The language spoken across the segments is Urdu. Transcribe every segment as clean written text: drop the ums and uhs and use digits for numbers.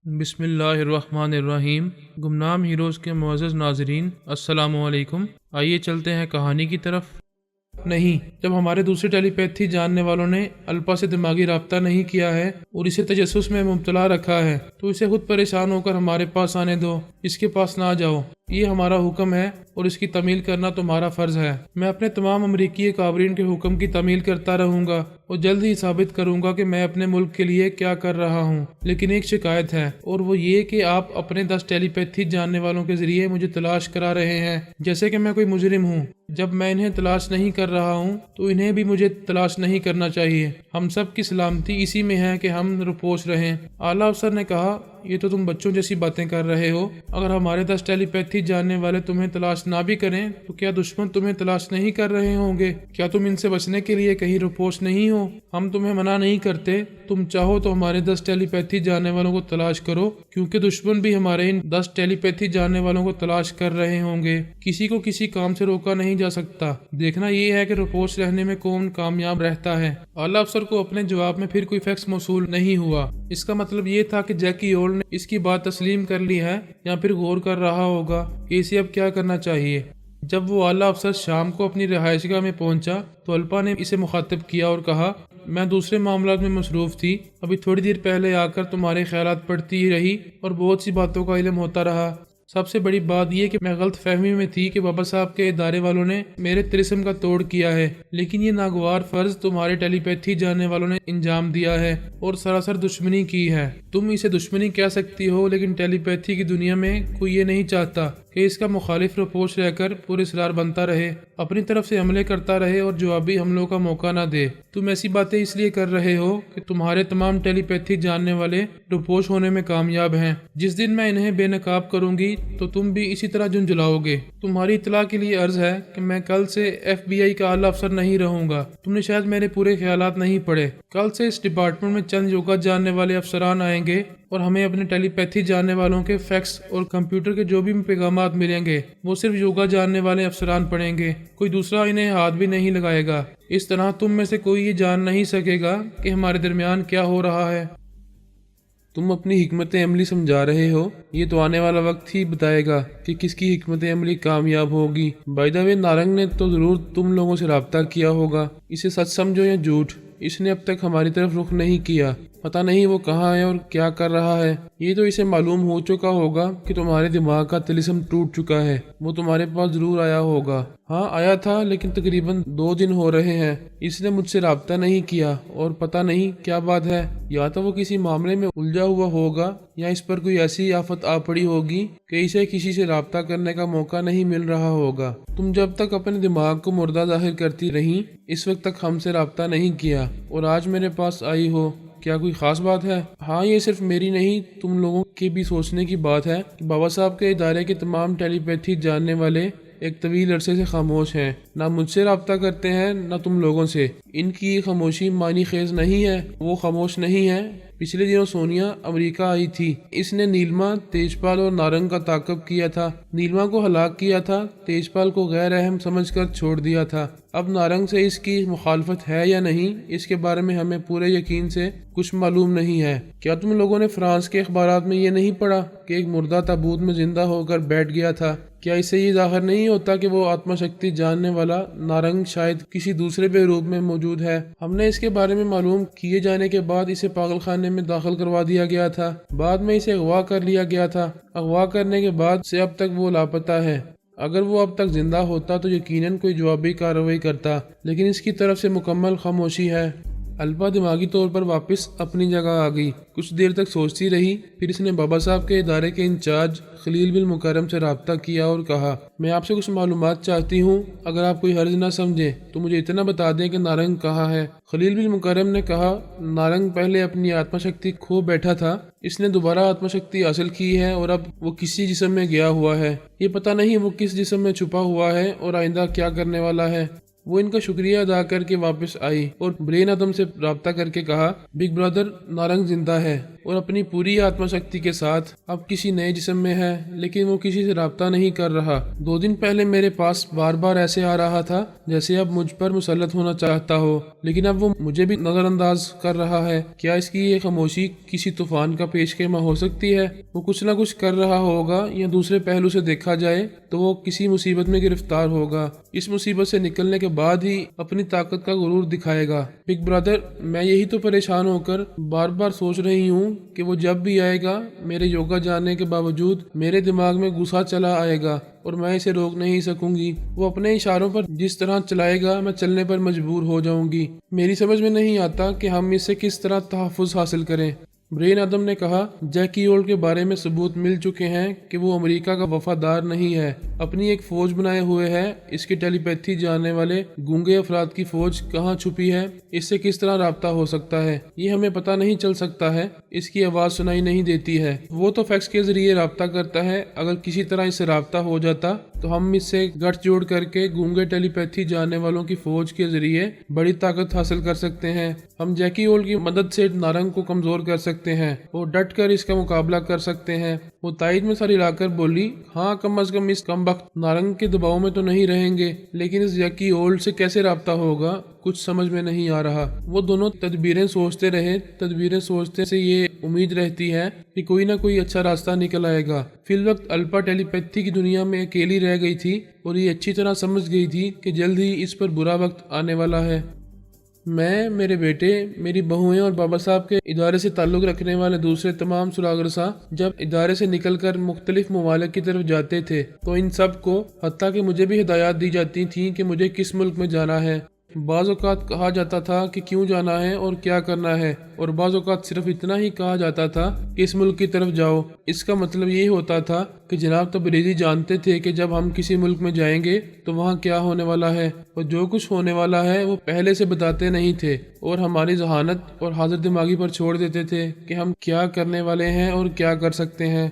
بسم اللہ الرحمن الرحیم۔ گمنام ہیروز کے معزز ناظرین، السلام علیکم۔ آئیے چلتے ہیں کہانی کی طرف۔ نہیں، جب ہمارے دوسرے ٹیلی پیتھی جاننے والوں نے الپا سے دماغی رابطہ نہیں کیا ہے اور اسے تجسس میں مبتلا رکھا ہے تو اسے خود پریشان ہو کر ہمارے پاس آنے دو، اس کے پاس نہ جاؤ۔ یہ ہمارا حکم ہے اور اس کی تعمیل کرنا تمہارا فرض ہے۔ میں اپنے تمام امریکی کابرین کے حکم کی تعمیل کرتا رہوں گا اور جلد ہی ثابت کروں گا کہ میں اپنے ملک کے لیے کیا کر رہا ہوں، لیکن ایک شکایت ہے اور وہ یہ کہ آپ اپنے 10 ٹیلی پیتھی جاننے والوں کے ذریعے مجھے تلاش کرا رہے ہیں جیسے کہ میں کوئی مجرم ہوں۔ جب میں انہیں تلاش نہیں کر رہا ہوں تو انہیں بھی مجھے تلاش نہیں کرنا چاہیے۔ ہم سب کی سلامتی اسی میں ہے کہ ہم روپوش رہیں۔ اعلیٰ افسر نے کہا، یہ تو تم بچوں جیسی باتیں کر رہے ہو۔ اگر ہمارے 10 ٹیلی پیتھی جاننے والے تمہیں تلاش نہ بھی کریں تو کیا دشمن تمہیں تلاش نہیں کر رہے ہوں گے؟ کیا تم ان سے بچنے کے لیے کہیں روپوش نہیں ہو؟ ہم تمہیں منع نہیں کرتے، تم چاہو تو ہمارے 10 ٹیلی پیتھی جاننے والوں کو تلاش کرو، کیونکہ دشمن بھی ہمارے ان 10 ٹیلی پیتھی جاننے والوں کو تلاش کر رہے ہوں گے۔ کسی کو کسی کام سے روکا نہیں جا سکتا، دیکھنا یہ ہے کہ روپوش رہنے میں کون کامیاب رہتا ہے۔ اعلیٰ افسر کو اپنے جواب میں پھر کوئی فیکس موصول نہیں ہوا۔ اس کا مطلب یہ تھا کہ جیکی اول نے اس کی بات تسلیم کر لی ہے یا پھر غور کر رہا ہوگا کہ اسے اب کیا کرنا چاہیے۔ جب وہ اعلیٰ افسر شام کو اپنی رہائش گاہ میں پہنچا تو الپا نے اسے مخاطب کیا اور کہا، میں دوسرے معاملات میں مصروف تھی، ابھی تھوڑی دیر پہلے آ کر تمہارے خیالات پڑھتی ہی رہی اور بہت سی باتوں کا علم ہوتا رہا۔ سب سے بڑی بات یہ کہ میں غلط فہمی میں تھی کہ بابا صاحب کے ادارے والوں نے میرے طلسم کا توڑ کیا ہے، لیکن یہ ناگوار فرض تمہارے ٹیلی پیتھی جاننے والوں نے انجام دیا ہے اور سراسر دشمنی کی ہے۔ تم اسے دشمنی کہہ سکتی ہو، لیکن ٹیلی پیتھی کی دنیا میں کوئی یہ نہیں چاہتا کہ اس کا مخالف روپوش رہ کر پراسرار بنتا رہے، اپنی طرف سے حملے کرتا رہے اور جوابی حملوں کا موقع نہ دے۔ تم ایسی باتیں اس لیے کر رہے ہو کہ تمہارے تمام ٹیلی پیتھی جاننے والے روپوش ہونے میں کامیاب ہیں۔ جس دن میں انہیں بے نقاب کروں گی تو تم بھی اسی طرح جھنجھلاؤ گے۔ تمہاری اطلاع کے لیے عرض ہے کہ میں کل سے FBI کا اعلیٰ افسر نہیں رہوں گا۔ تم نے شاید میرے پورے خیالات نہیں پڑھے۔ کل سے اس ڈپارٹمنٹ میں چند یوگا جاننے والے افسران آئیں گے اور ہمیں اپنے ٹیلی پیتھی جاننے والوں کے فیکس اور کمپیوٹر کے جو بھی پیغامات ملیں گے وہ صرف یوگا جاننے والے افسران پڑھیں گے، کوئی دوسرا انہیں ہاتھ بھی نہیں لگائے گا۔ اس طرح تم میں سے کوئی یہ جان نہیں سکے گا کہ ہمارے درمیان کیا ہو رہا ہے۔ تم اپنی حکمت عملی سمجھا رہے ہو، یہ تو آنے والا وقت ہی بتائے گا کہ کس کی حکمت عملی کامیاب ہوگی۔ بائی دا وے، نارنگ نے تو ضرور تم لوگوں سے رابطہ کیا ہوگا، اسے سچ سمجھو یا جھوٹ، اس نے اب تک ہماری طرف رخ نہیں کیا۔ پتہ نہیں وہ کہاں ہے اور کیا کر رہا ہے۔ یہ تو اسے معلوم ہو چکا ہوگا کہ تمہارے دماغ کا طلسم ٹوٹ چکا ہے، وہ تمہارے پاس ضرور آیا ہوگا۔ ہاں آیا تھا، لیکن تقریباً 2 دن ہو رہے ہیں اس نے مجھ سے رابطہ نہیں کیا، اور پتہ نہیں کیا بات ہے۔ یا تو وہ کسی معاملے میں الجھا ہوا ہوگا یا اس پر کوئی ایسی آفت آ پڑی ہوگی کہ اسے کسی سے رابطہ کرنے کا موقع نہیں مل رہا ہوگا۔ تم جب تک اپنے دماغ کو مردہ ظاہر کرتی رہیں، اس وقت تک ہم سے رابطہ نہیں کیا اور آج میرے پاس آئی ہو۔ کیا کوئی خاص بات ہے؟ ہاں، یہ صرف میری نہیں تم لوگوں کے بھی سوچنے کی بات ہے کہ بابا صاحب کے ادارے کے تمام ٹیلی پیتھی جاننے والے ایک طویل عرصے سے خاموش ہیں، نہ مجھ سے رابطہ کرتے ہیں نہ تم لوگوں سے۔ ان کی یہ خاموشی معنی خیز نہیں ہے، وہ خاموش نہیں ہے۔ پچھلے دنوں سونیا امریکہ آئی تھی، اس نے نیلما، تیجپال اور نارنگ کا تعاقب کیا تھا۔ نیلما کو ہلاک کیا تھا، تیجپال کو غیر اہم سمجھ کر چھوڑ دیا تھا۔ اب نارنگ سے اس کی مخالفت ہے یا نہیں، اس کے بارے میں ہمیں پورے یقین سے کچھ معلوم نہیں ہے۔ کیا تم لوگوں نے فرانس کے اخبارات میں یہ نہیں پڑھا کہ ایک مردہ تابوت میں زندہ ہو کر بیٹھ گیا تھا؟ کیا اس سے یہ ظاہر نہیں ہوتا کہ وہ آتما شکتی جاننے والا نارنگ شاید کسی دوسرے بے روپ میں موجود ہے؟ ہم نے اس کے بارے میں معلوم کیے جانے کے بعد اسے پاگل خانے میں داخل کروا دیا گیا تھا، بعد میں اسے اغوا کر لیا گیا تھا۔ اغوا کرنے کے بعد سے اب تک وہ لاپتہ ہے۔ اگر وہ اب تک زندہ ہوتا تو یقیناً کوئی جوابی کارروائی کرتا، لیکن اس کی طرف سے مکمل خاموشی ہے۔ الپا دماغی طور پر واپس اپنی جگہ آ گئی، کچھ دیر تک سوچتی رہی، پھر اس نے بابا صاحب کے ادارے کے انچارج خلیل بن مکرم سے رابطہ کیا اور کہا، میں آپ سے کچھ معلومات چاہتی ہوں، اگر آپ کوئی حرج نہ سمجھیں تو مجھے اتنا بتا دیں کہ نارنگ کہاں ہے۔ خلیل بن مکرم نے کہا، نارنگ پہلے اپنی آتما شکتی کھو بیٹھا تھا، اس نے دوبارہ آتما شکتی حاصل کی ہے اور اب وہ کسی جسم میں گیا ہوا ہے۔ یہ پتہ نہیں وہ کس جسم میں چھپا ہوا ہے اور آئندہ کیا کرنے والا ہے۔ وہ ان کا شکریہ ادا کر کے واپس آئی اور برین ادم سے رابطہ کر کے کہا، بگ برادر، نارنگ زندہ ہے۔ اور اپنی پوری آتما شکتی کے ساتھ اب کسی نئے جسم میں ہے، لیکن وہ کسی سے رابطہ نہیں کر رہا۔ 2 دن پہلے میرے پاس بار بار ایسے آ رہا تھا جیسے اب مجھ پر مسلط ہونا چاہتا ہو، لیکن اب وہ مجھے بھی نظر انداز کر رہا ہے۔ کیا اس کی یہ خاموشی کسی طوفان کا پیش خیمہ ہو سکتی ہے؟ وہ کچھ نہ کچھ کر رہا ہوگا، یا دوسرے پہلو سے دیکھا جائے تو وہ کسی مصیبت میں گرفتار ہوگا۔ اس مصیبت سے نکلنے کے بعد ہی اپنی طاقت کا غرور دکھائے گا۔ بگ برادر، میں یہی تو پریشان ہو کر بار بار سوچ رہی ہوں کہ وہ جب بھی آئے گا، میرے یوگا جاننے کے باوجود میرے دماغ میں غصہ چلا آئے گا اور میں اسے روک نہیں سکوں گی۔ وہ اپنے اشاروں پر جس طرح چلائے گا، میں چلنے پر مجبور ہو جاؤں گی۔ میری سمجھ میں نہیں آتا کہ ہم اس سے کس طرح تحفظ حاصل کریں۔ برین آدم نے کہا، جیکی اولڈ کے بارے میں ثبوت مل چکے ہیں کہ وہ امریکہ کا وفادار نہیں ہے، اپنی ایک فوج بنائے ہوئے ہے۔ اس کی ٹیلی پیتھی جاننے والے گونگے افراد کی فوج کہاں چھپی ہے؟ اس سے کس طرح رابطہ ہو سکتا ہے؟ یہ ہمیں پتہ نہیں چل سکتا ہے۔ اس کی آواز سنائی نہیں دیتی ہے۔ وہ تو فیکس کے ذریعے رابطہ کرتا ہے۔ اگر کسی طرح اس سے رابطہ ہو جاتا تو ہم اس سے گٹھ جوڑ کر کے گونگے ٹیلی پیتھی جاننے والوں کی فوج کے ذریعے بڑی طاقت حاصل کر سکتے ہیں۔ ہم جیکی اولڈ کی مدد سے نارنگ کو کمزور کر سکتے ہیں اور ڈٹ کر اس کا مقابلہ کر سکتے ہیں۔ وہ تائید میں سر ہلا کر بولی، ہاں، کم از کم اس کمبخت نارنگ کے دباؤ میں تو نہیں رہیں گے، لیکن اس جیکی اولڈ سے کیسے رابطہ ہوگا؟ کچھ سمجھ میں نہیں آ رہا۔ وہ دونوں تدبیریں سوچتے رہے۔ تدبیریں سوچتے سے یہ امید رہتی ہے کہ کوئی نہ کوئی اچھا راستہ نکل آئے گا۔ فی الوقت الپا ٹیلی پیتھی کی دنیا میں اکیلی رہ گئی تھی اور یہ اچھی طرح سمجھ گئی تھی کہ جلد ہی اس پر برا وقت آنے والا ہے۔ میں، میرے بیٹے، میری بہوئیں اور بابا صاحب کے ادارے سے تعلق رکھنے والے دوسرے تمام سراغ رساں جب ادارے سے نکل کر مختلف ممالک کی طرف جاتے تھے تو ان سب کو، حتیٰ کہ مجھے بھی ہدایات دی جاتی تھیں کہ مجھے کس ملک میں جانا ہے۔ بعض اوقات کہا جاتا تھا کہ کیوں جانا ہے اور کیا کرنا ہے، اور بعض اوقات صرف اتنا ہی کہا جاتا تھا کہ اس ملک کی طرف جاؤ۔ اس کا مطلب یہ ہوتا تھا کہ جناب تبریزی جانتے تھے کہ جب ہم کسی ملک میں جائیں گے تو وہاں کیا ہونے والا ہے، اور جو کچھ ہونے والا ہے وہ پہلے سے بتاتے نہیں تھے اور ہماری ذہانت اور حاضر دماغی پر چھوڑ دیتے تھے کہ ہم کیا کرنے والے ہیں اور کیا کر سکتے ہیں۔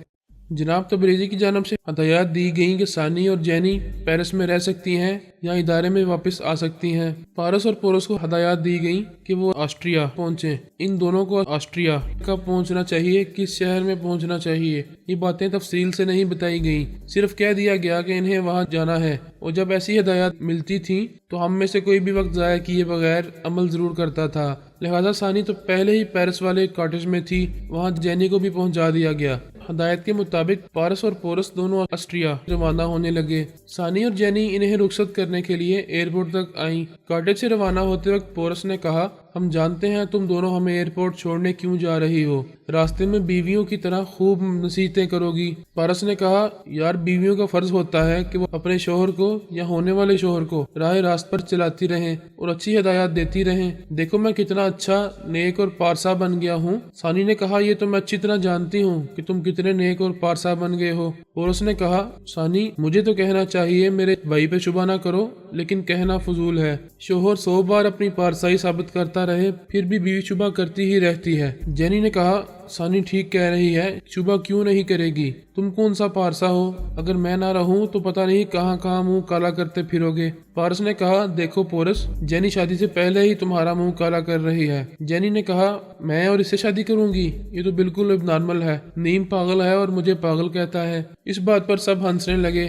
جناب تبریزی کی جانب سے ہدایات دی گئیں کہ ثانی اور جینی پیرس میں رہ سکتی ہیں یا ادارے میں واپس آ سکتی ہیں۔ پارس اور پورس کو ہدایات دی گئیں کہ وہ آسٹریا پہنچیں۔ ان دونوں کو آسٹریا کب پہنچنا چاہیے، کس شہر میں پہنچنا چاہیے، یہ باتیں تفصیل سے نہیں بتائی گئیں، صرف کہہ دیا گیا کہ انہیں وہاں جانا ہے۔ اور جب ایسی ہدایات ملتی تھیں تو ہم میں سے کوئی بھی وقت ضائع کیے بغیر عمل ضرور کرتا تھا۔ لہذا ثانی تو پہلے ہی پیرس والے کاٹیج میں تھی، وہاں جینی کو بھی پہنچا دیا گیا۔ ہدایت کے مطابق پارس اور پورس دونوں آسٹریا روانہ ہونے لگے۔ ثانی اور جینی انہیں رخصت کرنے کے لیے ایئرپورٹ تک آئیں۔ کاٹیج سے روانہ ہوتے وقت پورس نے کہا، ہم جانتے ہیں تم دونوں ہمیں ایئرپورٹ چھوڑنے کیوں جا رہی ہو، راستے میں بیویوں کی طرح خوب نصیحتیں کرو گی۔ پارس نے کہا، یار، بیویوں کا فرض ہوتا ہے کہ وہ اپنے شوہر کو یا ہونے والے شوہر کو راہ راست پر چلاتی رہیں اور اچھی ہدایات دیتی رہیں۔ دیکھو میں کتنا اچھا، نیک اور پارسا بن گیا ہوں۔ ثانی نے کہا، یہ تو میں اچھی طرح جانتی ہوں کہ تم کتنے نیک اور پارسا بن گئے ہو۔ پورس نے کہا، ثانی، مجھے تو کہنا چاہیے، میرے بھائی پہ شبہ نہ کرو، لیکن کہنا فضول ہے۔ شوہر 100 بار اپنی پارسائی ثابت کرتا رہے پھر بھی بیوی شبہ کرتی ہی رہتی ہے۔ جینی نے کہا، ثانی ٹھیک کہہ رہی ہے، شبہ کیوں نہیں کرے گی؟ تم کون سا پارسا ہو؟ اگر میں نہ رہوں تو پتہ نہیں کہاں کہاں منہ کالا کرتے پھرو گے۔ پارس نے کہا، دیکھو پورس، جینی شادی سے پہلے ہی تمہارا منہ کالا کر رہی ہے۔ جینی نے کہا، میں اور اس سے شادی کروں گی؟ یہ تو بالکل اب نارمل ہے، نیم پاگل ہے اور مجھے پاگل کہتا ہے۔ اس بات پر سب ہنسنے لگے۔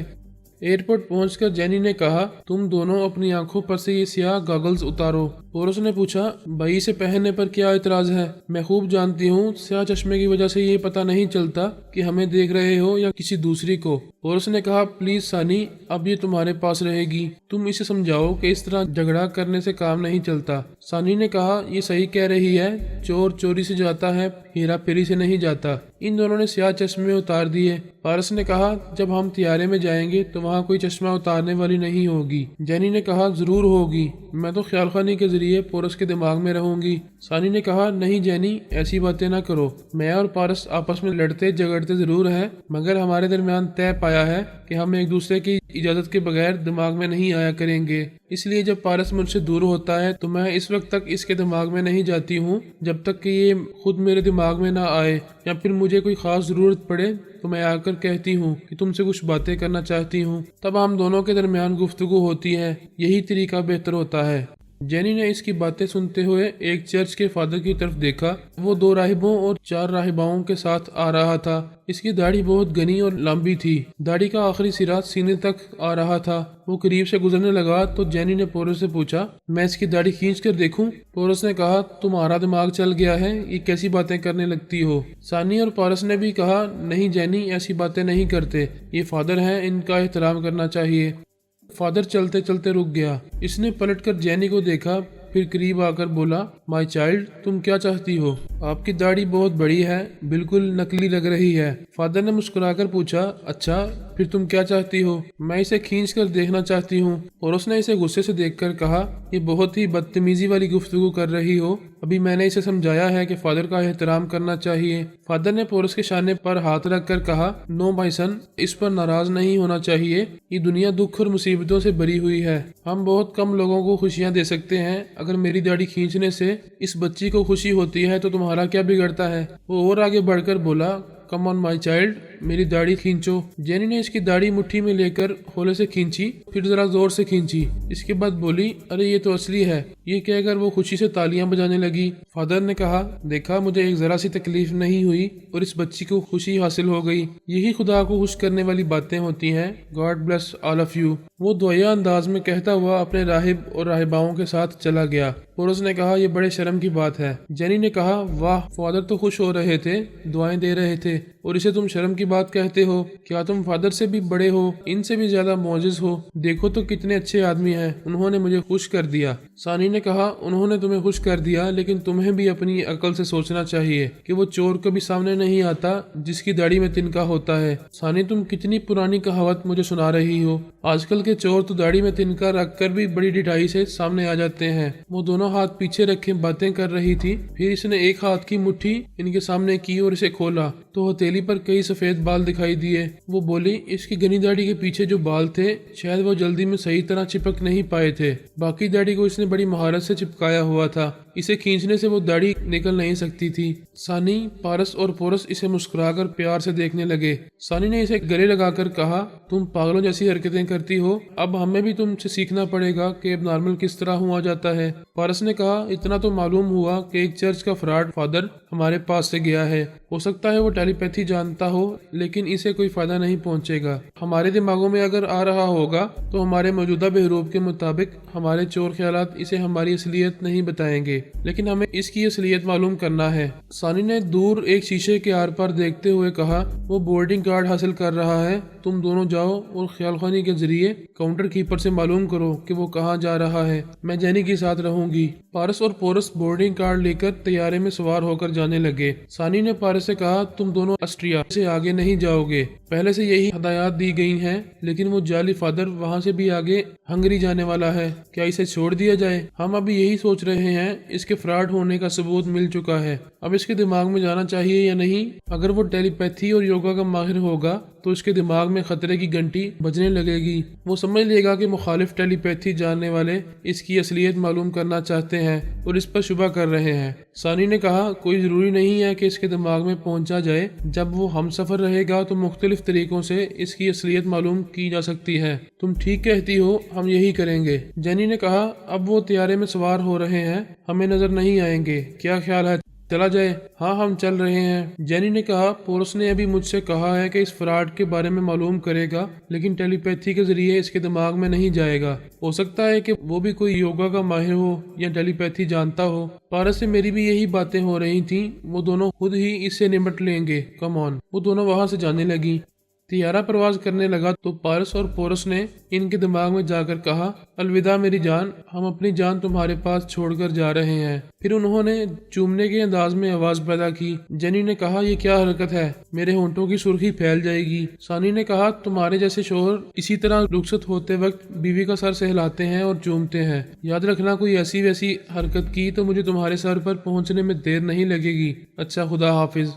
ایئرپورٹ پہنچ کر جینی نے کہا، تم دونوں اپنی آنکھوں پر سے یہ سیاہ گاگلز اتارو۔ پورس نے پوچھا، بھائی سے پہننے پر کیا اعتراض ہے؟ میں خوب جانتی ہوں سیاہ چشمے کی وجہ سے یہ پتہ نہیں چلتا کہ ہمیں دیکھ رہے ہو یا کسی دوسری کو۔ پورس نے کہا، پلیز ثانی، اب یہ تمہارے پاس رہے گی، تم اسے سمجھاؤ کہ اس طرح جھگڑا کرنے سے کام نہیں چلتا۔ ثانی نے کہا، یہ صحیح کہہ رہی ہے، چور چوری سے جاتا ہے، ہیرا پھیری سے نہیں جاتا۔ ان دونوں نے سیاہ چشمے اتار دیے۔ پارس نے کہا، جب ہم طیارے میں جائیں گے تو وہاں کوئی چشمہ اتارنے والی نہیں ہوگی۔ جینی نے کہا، ضرور ہوگی، میں تو خیال خانی کے ذریعے پورس کے دماغ میں رہوں گی۔ ثانی نے کہا، نہیں جینی، ایسی باتیں نہ کرو، میں اور پارس آپس میں لڑتے جھگڑتے ضرور ہیں، مگر ہمارے درمیان طے پایا ہے کہ ہم ایک دوسرے کی اجازت کے بغیر دماغ میں نہیں آیا کریں گے۔ اس لیے جب پارس مجھ سے دور ہوتا ہے تو میں اس وقت تک اس کے دماغ میں نہیں جاتی ہوں جب تک کہ یہ خود میرے دماغ میں نہ آئے، یا پھر مجھے کوئی خاص ضرورت پڑے تو میں آ کر کہتی ہوں کہ تم سے کچھ باتیں کرنا چاہتی ہوں، تب ہم دونوں کے درمیان گفتگو ہوتی ہے۔ یہی طریقہ بہتر ہوتا ہے۔ جینی نے اس کی باتیں سنتے ہوئے ایک چرچ کے فادر کی طرف دیکھا۔ وہ 2 راہبوں اور 4 راہباؤں کے ساتھ آ رہا تھا۔ اس کی داڑھی بہت گھنی اور لمبی تھی۔ داڑھی کا آخری سرا سینے تک آ رہا تھا۔ وہ قریب سے گزرنے لگا تو جینی نے پولس سے پوچھا، میں اس کی داڑھی کھینچ کر دیکھوں؟ پولس نے کہا، تمہارا دماغ چل گیا ہے، یہ کیسی باتیں کرنے لگتی ہو؟ ثانی اور پارس نے بھی کہا، نہیں جینی، ایسی باتیں نہیں کرتے، یہ فادر ہیں، ان کا احترام کرنا چاہیے۔ فادر چلتے چلتے رک گیا۔ اس نے پلٹ کر جینی کو دیکھا، پھر قریب آ کر بولا، مائی چائلڈ، تم کیا چاہتی ہو؟ آپ کی داڑھی بہت بڑی ہے، بالکل نکلی لگ رہی ہے۔ فادر نے مسکرا کر پوچھا، اچھا پھر تم کیا چاہتی ہو؟ میں اسے کھینچ کر دیکھنا چاہتی ہوں۔ اور اس نے اسے غصے سے دیکھ کر کہا، یہ بہت ہی بدتمیزی والی گفتگو کر رہی ہو، ابھی میں نے اسے سمجھایا ہے کہ فادر کا احترام کرنا چاہیے۔ فادر نے پورس کے شانے پر ہاتھ رکھ کر کہا، نو مائی سن، اس پر ناراض نہیں ہونا چاہیے، یہ دنیا دکھ اور مصیبتوں سے بھری ہوئی ہے۔ ہم بہت کم لوگوں کو خوشیاں دے سکتے ہیں، اگر میری داڑھی کھینچنے سے اس بچی کو خوشی ہوتی ہے تو تمہارا کیا بگڑتا ہے؟ وہ اور آگے بڑھ کر بولا، کم آن مائی چائلڈ، میری داڑھی کھینچو۔ جینی نے اس کی داڑھی مٹھی میں لے کر ہولے سے کھینچی، پھر ذرا زور سے کھینچی۔ اس کے بعد بولی، ارے یہ تو اصلی ہے۔ یہ کہہ کر وہ خوشی سے تالیاں بجانے لگی۔ فادر نے کہا، دیکھا، مجھے ایک ذرا سی تکلیف نہیں ہوئی اور اس بچی کو خوشی حاصل ہو گئی۔ یہی خدا کو خوش کرنے والی باتیں ہوتی ہیں۔ God bless all of you. وہ دعائیا انداز میں کہتا ہوا اپنے راہب اور راہباؤں کے ساتھ چلا گیا۔ پولس نے کہا، یہ بڑے شرم کی بات ہے۔ جینی نے کہا، واہ، فادر تو خوش ہو رہے تھے، دعائیں دے رہے تھے، اور اسے تم شرم کی بات کہتے ہو؟ کیا تم فادر سے بھی بڑے ہو، ان سے بھی زیادہ معجز ہو؟ دیکھو تو کتنے اچھے آدمی ہیں، انہوں نے مجھے خوش کر دیا۔ ثانی نے کہا، انہوں نے تمہیں خوش کر دیا، لیکن تمہیں بھی اپنی عقل سے سوچنا چاہیے کہ وہ چور کبھی سامنے نہیں آتا جس کی داڑھی میں تنکا ہوتا ہے۔ ثانی، تم کتنی پرانی کہاوت مجھے سنا رہی ہو۔ آج کل کے چور تو داڑھی میں تنکا رکھ کر بھی بڑی ڈٹائی سے سامنے آ جاتے ہیں۔ وہ دونوں ہاتھ پیچھے رکھے باتیں کر رہی تھی، پھر اس نے ایک ہاتھ کی مٹھی ان کے سامنے کی اور اسے کھولا تو ہتھیلی پر کئی سفید بال دکھائی دیے۔ وہ بولی، اس کی گھنی داڑھی کے پیچھے جو بال تھے شاید وہ جلدی میں صحیح طرح چپک نہیں پائے تھے، باقی داڑھی کو اس نے بڑی مہارت سے چپکایا ہوا تھا، اسے کھینچنے سے وہ داڑھی نکل نہیں سکتی تھی۔ ثانی، پارس اور پورس اسے مسکرا کر پیار سے دیکھنے لگے۔ ثانی نے اسے گلے لگا کر کہا، تم پاگلوں جیسی حرکتیں کرتی ہو، اب ہمیں بھی تم سے سیکھنا پڑے گا کہ اب نارمل کس طرح ہوا جاتا ہے۔ پارس نے کہا، اتنا تو معلوم ہوا کہ ایک چرچ کا فراڈ فادر ہمارے پاس سے گیا ہے، ہو سکتا ہے وہ ٹیلی پیتھی جانتا ہو، لیکن اسے کوئی فائدہ نہیں پہنچے گا۔ ہمارے دماغوں میں اگر آ رہا ہوگا تو ہمارے موجودہ بحروب کے مطابق ہمارے چور خیالات اسے ہماری اصلیت نہیں بتائیں گے، لیکن ہمیں اس کی اصلیت معلوم کرنا ہے۔ ثانی نے دور ایک شیشے کے آر پار دیکھتے ہوئے کہا، وہ بورڈنگ کارڈ حاصل کر رہا ہے، تم دونوں جاؤ اور خیال خوانی کے ذریعے کاؤنٹر کیپر سے معلوم کرو کہ وہ کہاں جا رہا ہے، میں جینی کے ساتھ رہوں گی۔ پارس اور پورس بورڈنگ کارڈ لے کر طیارے میں سوار ہو کر جانے لگے۔ ثانی نے پارس سے کہا، تم دونوں آسٹریا سے آگے نہیں جاؤ گے، پہلے سے یہی ہدایات دی گئی ہیں، لیکن وہ جعلی فادر وہاں سے بھی آگے ہنگری جانے والا ہے، کیا اسے چھوڑ دیا جائے؟ ہم ابھی یہی سوچ رہے ہیں، اس کے فراڈ ہونے کا ثبوت مل چکا ہے، اب اس کے دماغ میں جانا چاہیے یا نہیں؟ اگر وہ ٹیلی پیتھی اور یوگا کا ماہر ہوگا تو اس کے دماغ میں خطرے کی گھنٹی بجنے لگے گی، وہ سمجھ لے گا کہ مخالف ٹیلی پیتھی جاننے والے اس کی اصلیت معلوم کرنا چاہتے ہیں اور اس پر شبہ کر رہے ہیں۔ ثانی نے کہا، کوئی ضروری نہیں ہے کہ اس کے دماغ میں پہنچا جائے، جب وہ ہم سفر رہے گا تو مختلف طریقوں سے اس کی اصلیت معلوم کی جا سکتی ہے۔ تم ٹھیک کہتی ہو، ہم یہی کریں گے۔ جینی نے کہا، اب وہ طیارے میں سوار ہو رہے ہیں، ہمیں نظر نہیں آئیں گے، کیا خیال ہے، چلا جائے؟ ہاں، ہم چل رہے ہیں۔ جینی نے کہا، پورس نے ابھی مجھ سے کہا ہے کہ اس فراڈ کے بارے میں معلوم کرے گا، لیکن ٹیلی پیتھی کے ذریعے اس کے دماغ میں نہیں جائے گا، ہو سکتا ہے کہ وہ بھی کوئی یوگا کا ماہر ہو یا ٹیلی پیتھی جانتا ہو۔ پارس سے میری بھی یہی باتیں ہو رہی تھیں، وہ دونوں خود ہی اس سے نمٹ لیں گے، کم آن۔ وہ دونوں وہاں سے جانے لگی۔ طیارہ پرواز کرنے لگا تو پارس اور پورس نے ان کے دماغ میں جا کر کہا، الوداع میری جان، ہم اپنی جان تمہارے پاس چھوڑ کر جا رہے ہیں۔ پھر انہوں نے چومنے کے انداز میں آواز پیدا کی۔ جینی نے کہا، یہ کیا حرکت ہے، میرے ہونٹوں کی سرخی پھیل جائے گی۔ ثانی نے کہا، تمہارے جیسے شوہر اسی طرح رخصت ہوتے وقت بیوی کا سر سہلاتے ہیں اور چومتے ہیں، یاد رکھنا کوئی ایسی ویسی حرکت کی تو مجھے تمہارے سر پر پہنچنے میں دیر نہیں لگے گی۔ اچھا، خدا حافظ۔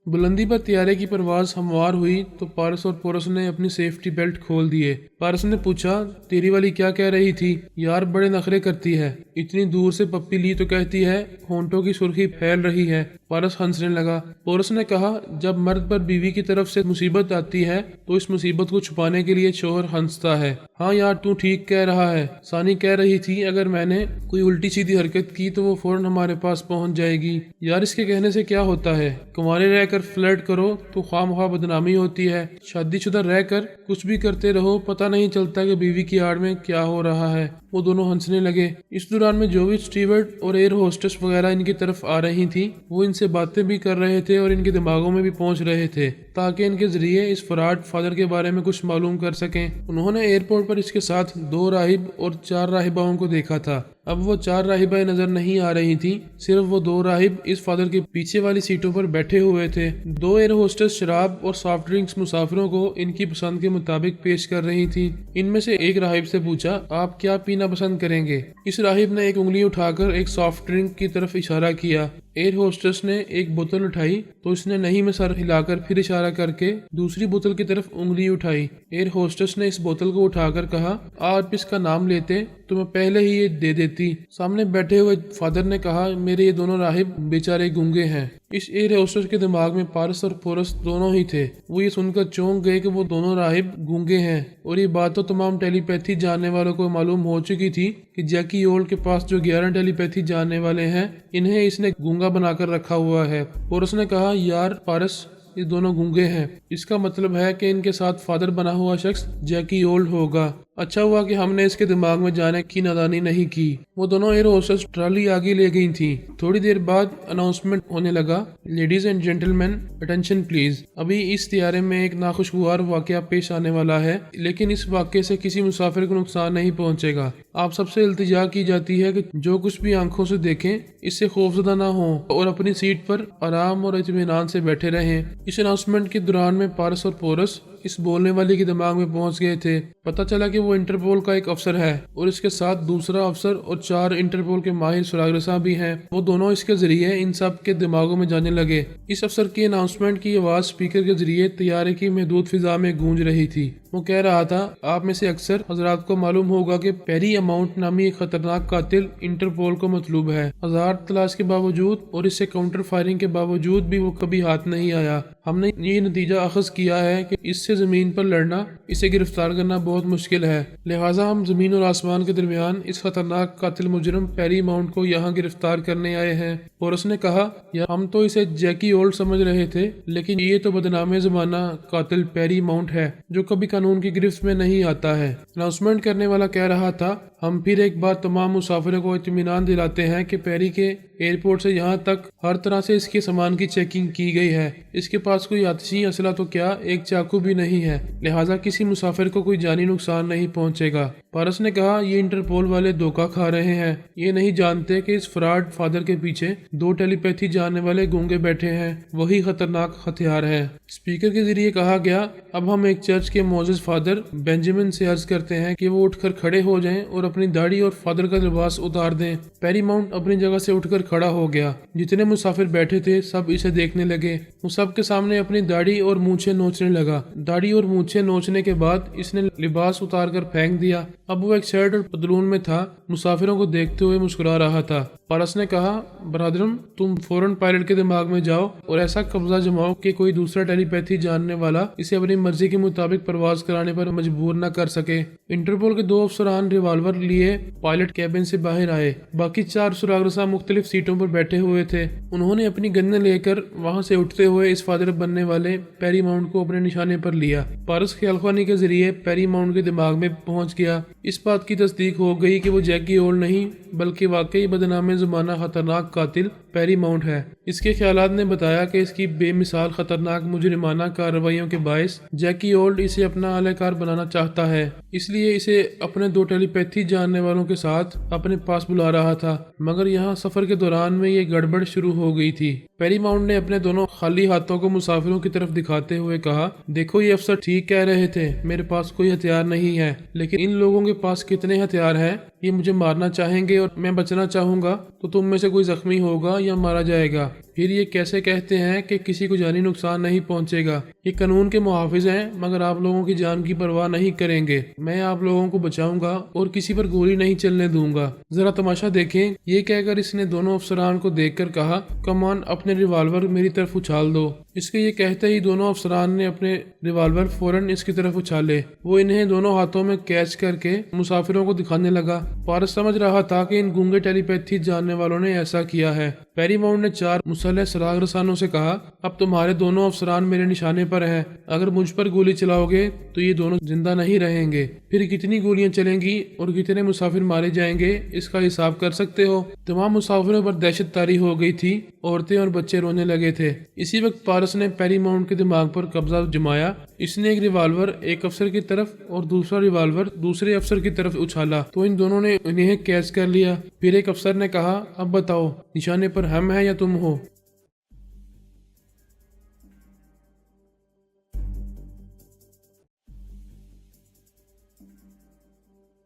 بلندی پر طیارے کی پرواز ہموار ہوئی تو پارس اور پورس نے اپنی سیفٹی بیلٹ کھول دیے۔ پارس نے پوچھا، تیری والی کیا کہہ رہی تھی؟ یار بڑے نخرے کرتی ہے، اتنی دور سے پپی لی تو کہتی ہے ہونٹوں کی سرخی پھیل رہی ہے۔ پارس ہنسنے لگا۔ پورس نے کہا، جب مرد پر بیوی کی طرف سے مصیبت آتی ہے تو اس مصیبت کو چھپانے کے لیے شوہر ہنستا ہے۔ ہاں یار تو ٹھیک کہہ رہا ہے۔ ثانی کہہ رہی تھی، اگر میں نے کوئی الٹی سیدھی حرکت کی تو وہ فوراً ہمارے پاس پہنچ جائے گی۔ یار اس کے کہنے سے کیا ہوتا ہے؟ کنوارے رہ کر فلرٹ کرو تو خواہ مخواہ بدنامی ہوتی ہے، شادی شدہ رہ کر کچھ بھی کرتے رہو پتہ نہیں چلتا کہ بیوی کی آڑ میں کیا ہو رہا ہے۔ وہ دونوں ہنسنے لگے۔ اس دوران میں جو بھی اسٹیورڈ اور ایئر ہوسٹس وغیرہ ان کی طرف آ رہی تھیں وہ ان سے باتیں بھی کر رہے تھے اور ان کے دماغوں میں بھی پہنچ رہے تھے تاکہ ان کے ذریعے اس فراڈ فادر کے بارے میں کچھ معلوم کر سکیں۔ انہوں نے ایئرپورٹ پر اس کے ساتھ 2 راہب اور 4 راہباؤں کو دیکھا تھا۔ اب وہ 4 راہبائیں نظر نہیں آ رہی تھیں، صرف وہ 2 راہب اس فادر کے پیچھے والی سیٹوں پر بیٹھے ہوئے تھے۔ 2 ایئر ہوسٹس شراب اور سافٹ ڈرنکس مسافروں کو ان کی پسند کے مطابق پیش کر رہی تھیں۔ ان میں سے ایک راہب سے پوچھا، آپ کیا پینا پسند کریں گے؟ اس راہب نے ایک انگلی اٹھا کر ایک سافٹ ڈرنک کی طرف اشارہ کیا۔ ایئر ہوسٹس نے ایک بوتل اٹھائی تو اس نے نہیں میں سر ہلا کر پھر اشارہ کر کے دوسری بوتل کی طرف انگلی اٹھائی۔ ایئر ہوسٹس نے اس بوتل کو اٹھا کر کہا، آپ اس کا نام لیتے تو میں پہلے ہی یہ دے دیتی۔ سامنے بیٹھے ہوئے فادر نے کہا، میرے یہ دونوں راہب بیچارے گونگے ہیں۔ اس ایئر ہوسٹس کے دماغ میں پارس اور پورس دونوں ہی تھے۔ وہ یہ سن کر چونک گئے کہ وہ دونوں راہب گونگے ہیں، اور یہ بات تو تمام ٹیلی پیتھی جاننے والوں کو معلوم ہو چکی تھی کہ جیکی اولڈ کے پاس جو 11 ٹیلی پیتھی جاننے والے ہیں انہیں اس نے گونگا بنا کر رکھا ہوا ہے۔ پورس نے کہا، یار پارس یہ دونوں گونگے ہیں، اس کا مطلب ہے کہ ان کے ساتھ فادر بنا ہوا شخص جیکی اولڈ ہوگا۔ اچھا ہوا کہ ہم نے اس کے دماغ میں جانے کی نادانی نہیں کی۔ وہ دونوں ایئر ہوسٹس ٹرالی آگے لے گئی تھیں۔ تھوڑی دیر بعد اناؤنسمنٹ ہونے لگا، ladies and gentleman attention please, ابھی اس طیارے میں ایک ناخوشگوار واقعہ پیش آنے والا ہے، لیکن اس واقعے سے کسی مسافر کو نقصان نہیں پہنچے گا۔ آپ سب سے التجا کی جاتی ہے کہ جو کچھ بھی آنکھوں سے دیکھیں اس سے خوفزدہ نہ ہوں اور اپنی سیٹ پر آرام اور اطمینان سے بیٹھے رہیں۔ اس اناؤنسمنٹ کے دوران میں پارس اور پورس اس بولنے والی کے دماغ میں پہنچ گئے تھے۔ پتہ چلا کہ وہ انٹرپول کا ایک افسر ہے اور اس کے ساتھ دوسرا افسر اور 4 انٹرپول کے ماہر سراغ رساں بھی ہیں۔ وہ دونوں اس کے ذریعے ان سب کے دماغوں میں جانے لگے۔ اس افسر کی اناؤنسمنٹ کی آواز اسپیکر کے ذریعے طیارے کی محدود فضا میں گونج رہی تھی۔ وہ کہہ رہا تھا، آپ میں سے اکثر حضرات کو معلوم ہوگا کہ پیری اماؤنٹ نامی ایک خطرناک قاتل انٹرپول کو مطلوب ہے۔ ہزار تلاش کے باوجود اور اس سے کاؤنٹر فائرنگ کے باوجود بھی وہ کبھی ہاتھ نہیں آیا۔ ہم نے یہ نتیجہ اخذ کیا ہے کہ اس سے زمین پر لڑنا، اسے گرفتار کرنا بہت مشکل ہے، لہٰذا ہم زمین اور آسمان کے درمیان اس خطرناک قاتل مجرم پیری ماؤنٹ کو یہاں گرفتار کرنے آئے ہیں۔ پورس نے کہا، ہم تو اسے جیکی اولڈ سمجھ رہے تھے، لیکن یہ تو بدنام زمانہ قاتل پیری ماؤنٹ ہے جو کبھی قانون کی گرفت میں نہیں آتا ہے۔ اناؤنسمنٹ کرنے والا کہہ رہا تھا، ہم پھر ایک بار تمام مسافروں کو اطمینان دلاتے ہیں کہ پیری کے ایئرپورٹ سے یہاں تک ہر طرح سے اس کے سامان کی چیکنگ کی گئی ہے۔ اس کے پاس کوئی آتشی اسلحہ تو کیا ایک چاقو بھی نہیں ہے، لہٰذا کسی مسافر کو کوئی جانی نقصان نہیں پہنچے گا۔ پارس نے کہا، یہ انٹرپول والے دھوکہ کھا رہے ہیں، یہ نہیں جانتے کہ اس فراڈ فادر کے پیچھے 2 ٹیلی پیتھی جاننے والے گونگے بیٹھے ہیں، وہی خطرناک ہتھیار ہے۔ اسپیکر کے ذریعے کہا گیا، اب ہم ایک چرچ کے معزز فادر بینجامن سے عرض کرتے ہیں کہ وہ اٹھ کر کھڑے ہو جائیں اور اپنی داڑھی اور فادر کا لباس اتار دیں۔ پیری ماؤنٹ اپنی جگہ سے اٹھ کر کھڑا ہو گیا۔ جتنے مسافر بیٹھے تھے سب اسے دیکھنے لگے۔ وہ سب کے سامنے اپنی داڑھی اور مونچھیں نوچنے لگا۔ داڑھی اور مونچھیں نوچنے کے بعد اس نے لباس اتار کر پھینک دیا۔ اب وہ ایک شرٹ اور پتلون میں تھا، مسافروں کو دیکھتے ہوئے مسکرا رہا تھا۔ پارس نے کہا، برادرم تم فوراً پائلٹ کے دماغ میں جاؤ اور ایسا قبضہ جماؤ کہ کوئی دوسرا ٹیلی پیتھی جاننے والا اسے اپنی مرضی کے مطابق پرواز کرانے پر مجبور نہ کر سکے۔ انٹرپول کے 2 افسران ریوالور لیے پائلٹ کیبن سے باہر آئے۔ باقی 4 سراغ رساں مختلف سیٹوں پر بیٹھے ہوئے تھے۔ انہوں نے اپنی گنیں لے کر وہاں سے اٹھتے ہوئے اس فادر بننے والے پیری ماؤنٹ کو اپنے نشانے پر لیا۔ پارس خیال خوانی کے ذریعے پیری ماؤنٹ کے دماغ میں پہنچ گیا۔ اس بات کی تصدیق ہو گئی کہ وہ جیکی اولڈ نہیں بلکہ واقعی بدنام زمانہ خطرناک قاتل پیری ماؤنٹ ہے۔ اس کے خیالات نے بتایا کہ اس کی بے مثال خطرناک مجرمانہ کارروائیوں کے باعث جیکی اولڈ اسے اپنا اہلِ کار بنانا چاہتا ہے، اس لیے اسے اپنے 2 ٹیلی پیتھی جاننے والوں کے ساتھ اپنے پاس بلا رہا تھا۔ مگر یہاں سفر کے دوران میں یہ گڑبڑ شروع ہو گئی تھی۔ پیری ماؤنٹ نے اپنے دونوں خالی ہاتھوں کو مسافروں کی طرف دکھاتے ہوئے کہا، دیکھو یہ افسر ٹھیک کہہ رہے تھے، میرے پاس کوئی ہتھیار نہیں ہے، لیکن ان لوگوں کے پاس کتنے ہتھیار ہیں؟ یہ مجھے مارنا چاہیں گے اور میں بچنا چاہوں گا تو تم میں سے کوئی زخمی ہوگا یا مارا جائے گا۔ پھر یہ کیسے کہتے ہیں کہ کسی کو جانی نقصان نہیں پہنچے گا؟ یہ قانون کے محافظ ہیں مگر آپ لوگوں کی جان کی پرواہ نہیں کریں گے۔ میں آپ لوگوں کو بچاؤں گا اور کسی پر گولی نہیں چلنے دوں گا۔ ذرا تماشا دیکھیں۔ یہ کہہ کر اس نے دونوں افسران کو دیکھ کر کہا، کمان اپنے ریوالور میری طرف اچھال دو۔ اس کے یہ کہتے ہی دونوں افسران نے اپنے ریوالور فوراً اس کی طرف اچھالے۔ وہ انہیں دونوں ہاتھوں میں کیچ کر کے مسافروں کو دکھانے لگا۔ پارس سمجھ رہا تھا کہ ان گونگے ٹیلی پیتھی جاننے والوں نے ایسا کیا ہے۔ پیری ماؤنٹ نے 4 مسلح سراغ رسانوں سے کہا، اب تمہارے دونوں افسران میرے نشانے پر ہیں۔ اگر مجھ پر گولی چلاؤ گے تو یہ دونوں زندہ نہیں رہیں گے۔ پھر کتنی گولیاں چلیں گی اور کتنے مسافر مارے جائیں گے، اس کا حساب کر سکتے ہو۔ تمام مسافروں پر دہشت طاری ہو گئی تھی۔ عورتیں اور بچے رونے لگے تھے۔ اسی وقت پارس نے پیری ماؤنٹ کے دماغ پر قبضہ جمایا۔ اس نے ایک ریوالور ایک افسر کی طرف اور دوسرا ریوالور دوسرے افسر کی طرف اچھالا تو ان دونوں نے انہیں کیچ کر لیا۔ پھر ایک افسر نے کہا، اب بتاؤ نشانے پر ہم ہیں یا تم ہو؟